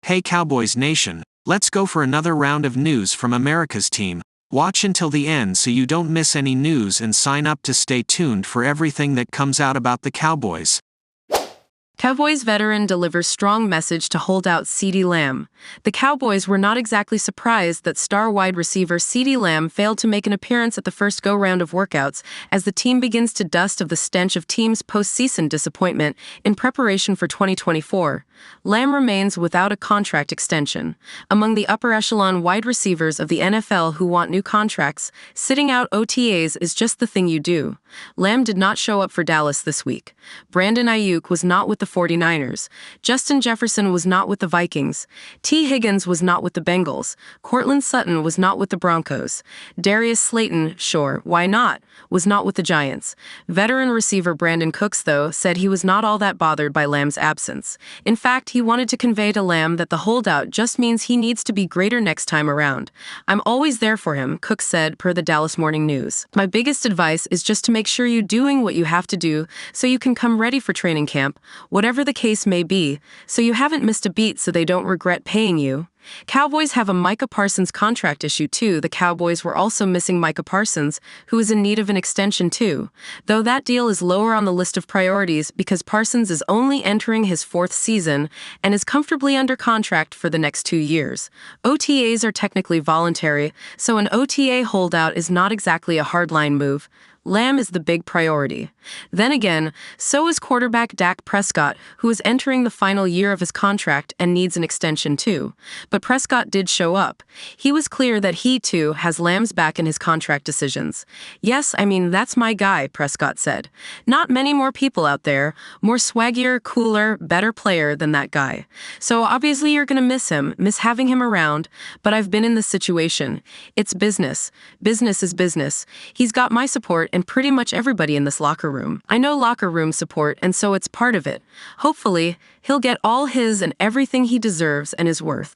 Hey Cowboys Nation, let's go for another round of news from America's team. Watch until the end so you don't miss any news and sign up to stay tuned for everything that comes out about the Cowboys. Cowboys veteran delivers strong message to holdout CeeDee Lamb. The Cowboys were not exactly surprised that star wide receiver CeeDee Lamb failed to make an appearance at the first go-round of workouts as the team begins to dust of the stench of team's postseason disappointment in preparation for 2024. Lamb remains without a contract extension. Among the upper echelon wide receivers of the NFL who want new contracts, sitting out OTAs is just the thing you do. Lamb did not show up for Dallas this week. Brandon Ayuk was not with the 49ers. Justin Jefferson was not with the Vikings. T. Higgins was not with the Bengals. Courtland Sutton was not with the Broncos. Darius Slayton, sure, why not, was not with the Giants. Veteran receiver Brandon Cooks, though, said he was not all that bothered by Lamb's absence. In fact, he wanted to convey to Lamb that the holdout just means he needs to be greater next time around. I'm always there for him, Cooks said, per the Dallas Morning News. My biggest advice is just to make sure you're doing what you have to do so you can come ready for training camp, whatever the case may be, so you haven't missed a beat so they don't regret paying you. Cowboys have a Micah Parsons contract issue too. The Cowboys were also missing Micah Parsons, who is in need of an extension too, though that deal is lower on the list of priorities because Parsons is only entering his 4th season and is comfortably under contract for the next 2 years. OTAs are technically voluntary, so an OTA holdout is not exactly a hardline move. Lamb is the big priority. Then again, so is quarterback Dak Prescott, who is entering the final year of his contract and needs an extension too. But Prescott did show up. He was clear that he, too, has Lamb's back in his contract decisions. Yes, I mean, that's my guy, Prescott said. Not many more people out there, more swaggier, cooler, better player than that guy. So obviously you're going to miss having him around, but I've been in this situation. It's business. Business is business. He's got my support and pretty much everybody in this locker room. I know locker room support, and so it's part of it. Hopefully, he'll get all his and everything he deserves and is worth.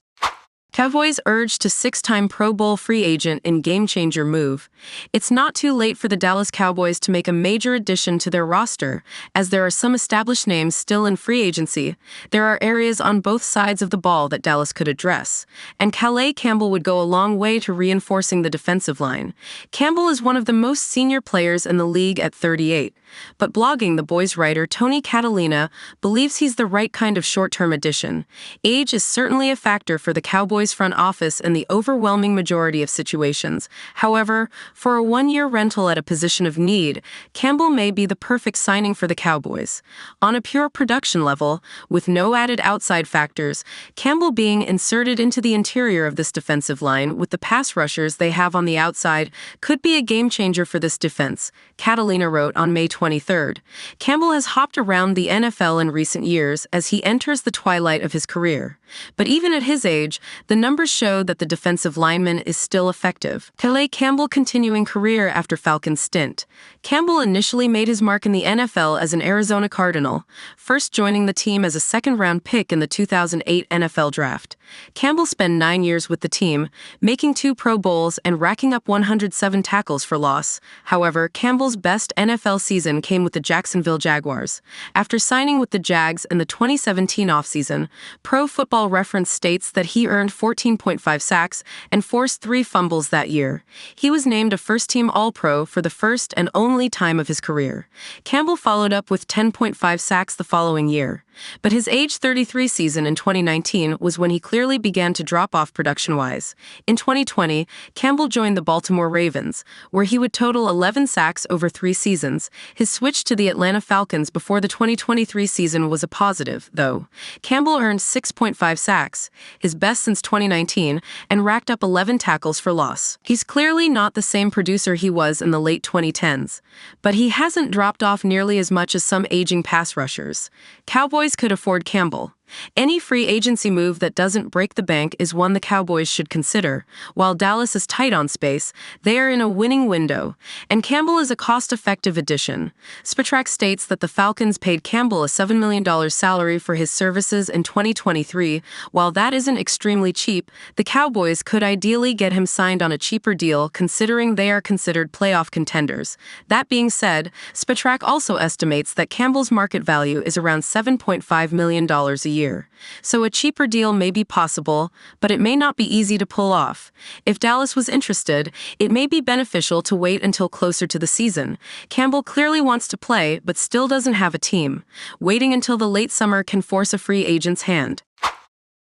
Cowboys urged to 6-time Pro Bowl free agent in game-changer move. It's not too late for the Dallas Cowboys to make a major addition to their roster, as there are some established names still in free agency. There are areas on both sides of the ball that Dallas could address, and Calais Campbell would go a long way to reinforcing the defensive line. Campbell is one of the most senior players in the league at 38, but blogging The Boys writer Tony Catalina believes he's the right kind of short-term addition. Age is certainly a factor for the Cowboys front office in the overwhelming majority of situations. However, for a 1-year rental at a position of need, Campbell may be the perfect signing for the Cowboys. On a pure production level, with no added outside factors, Campbell being inserted into the interior of this defensive line with the pass rushers they have on the outside could be a game changer for this defense, Catalina wrote on May 23rd. Campbell has hopped around the NFL in recent years as he enters the twilight of his career. But even at his age, the numbers show that the defensive lineman is still effective. Calais Campbell continuing career after Falcons stint. Campbell initially made his mark in the NFL as an Arizona Cardinal, first joining the team as a second-round pick in the 2008 NFL Draft. Campbell spent 9 years with the team, making 2 Pro Bowls and racking up 107 tackles for loss. However, Campbell's best NFL season came with the Jacksonville Jaguars. After signing with the Jags in the 2017 offseason, Pro Football Reference states that he earned 14.5 sacks and forced 3 fumbles that year. He was named a first-team All-Pro for the first and only time of his career. Campbell followed up with 10.5 sacks the following year. But his age 33 season in 2019 was when he clearly began to drop off production-wise. In 2020, Campbell joined the Baltimore Ravens, where he would total 11 sacks over 3 seasons. His switch to the Atlanta Falcons before the 2023 season was a positive, though. Campbell earned 6.5 sacks, his best since 2019, and racked up 11 tackles for loss. He's clearly not the same producer he was in the late 2010s, but he hasn't dropped off nearly as much as some aging pass rushers. Cowboys could afford Campbell. Any free agency move that doesn't break the bank is one the Cowboys should consider. While Dallas is tight on space, they are in a winning window, and Campbell is a cost-effective addition. Spotrac states that the Falcons paid Campbell a $7 million salary for his services in 2023. While that isn't extremely cheap, the Cowboys could ideally get him signed on a cheaper deal considering they are considered playoff contenders. That being said, Spotrac also estimates that Campbell's market value is around $7.5 million a year. year. So a cheaper deal may be possible, but it may not be easy to pull off. If Dallas was interested, it may be beneficial to wait until closer to the season. Campbell clearly wants to play, but still doesn't have a team. Waiting until the late summer can force a free agent's hand.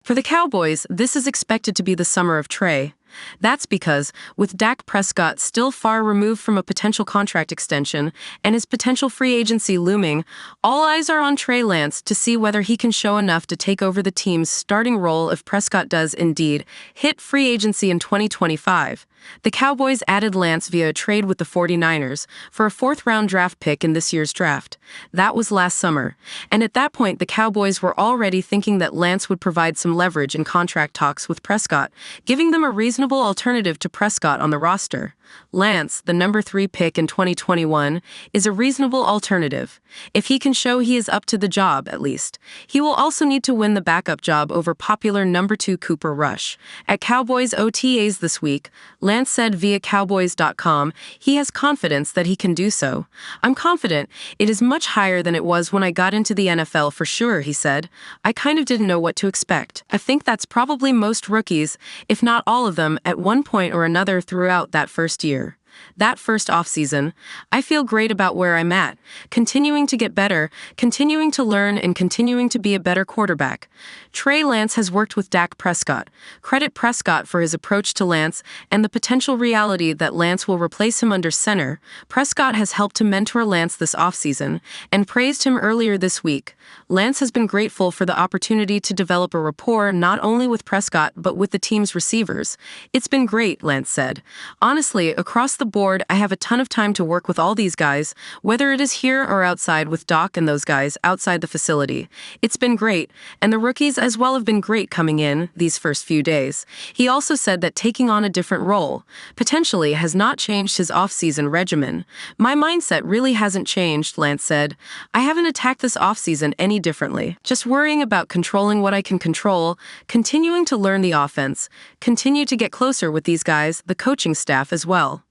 For the Cowboys, this is expected to be the summer of Trey. That's because, with Dak Prescott still far removed from a potential contract extension and his potential free agency looming, all eyes are on Trey Lance to see whether he can show enough to take over the team's starting role if Prescott does indeed hit free agency in 2025. The Cowboys added Lance via a trade with the 49ers for a fourth-round draft pick in this year's draft. That was last summer, and at that point the Cowboys were already thinking that Lance would provide some leverage in contract talks with Prescott, giving them a reasonable alternative to Prescott on the roster. Lance, the number 3 pick in 2021, is a reasonable alternative. If he can show he is up to the job, at least. He will also need to win the backup job over popular number 2 Cooper Rush. At Cowboys OTAs this week, Lance said via Cowboys.com he has confidence that he can do so. "I'm confident. It is much higher than it was when I got into the NFL for sure," he said. "I kind of didn't know what to expect. I think that's probably most rookies, if not all of them, at one point or another throughout that first year. That first offseason, I feel great about where I'm at, continuing to get better, continuing to learn, and continuing to be a better quarterback." Trey Lance has worked with Dak Prescott. Credit Prescott for his approach to Lance and the potential reality that Lance will replace him under center. Prescott has helped to mentor Lance this offseason and praised him earlier this week. Lance has been grateful for the opportunity to develop a rapport not only with Prescott but with the team's receivers. "It's been great," Lance said. "Honestly, across the board, I have a ton of time to work with all these guys, whether it is here or outside with Doc and those guys outside the facility. It's been great, and the rookies as well have been great coming in these first few days." He also said that taking on a different role, potentially, has not changed his off-season regimen. "My mindset really hasn't changed," Lance said. "I haven't attacked this off-season any differently. Just worrying about controlling what I can control, continuing to learn the offense, continue to get closer with these guys, the coaching staff as well.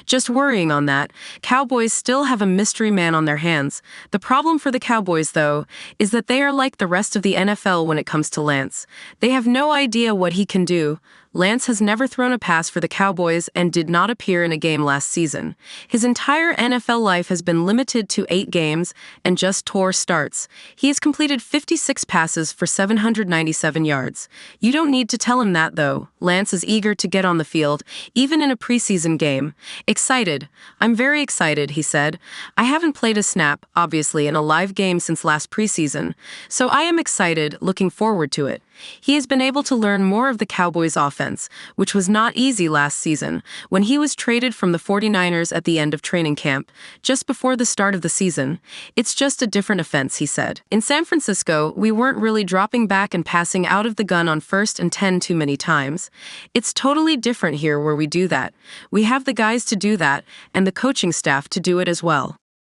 Just worrying on that." Cowboys still have a mystery man on their hands. The problem for the Cowboys, though, is that they are like the rest of the NFL when it comes to Lance. They have no idea what he can do. Lance has never thrown a pass for the Cowboys and did not appear in a game last season. His entire NFL life has been limited to 8 games and just tour starts. He has completed 56 passes for 797 yards. You don't need to tell him that, though. Lance is eager to get on the field, even in a preseason game. "Excited. I'm very excited," he said. "I haven't played a snap, obviously, in a live game since last preseason, so I am excited, looking forward to it." He has been able to learn more of the Cowboys' offense, which was not easy last season, when he was traded from the 49ers at the end of training camp, just before the start of the season. "It's just a different offense," he said. "In San Francisco, we weren't really dropping back and passing out of the gun on 1st and 10 too many times. It's totally different here where we do that. We have the guys to do that, and the coaching staff to do it as well."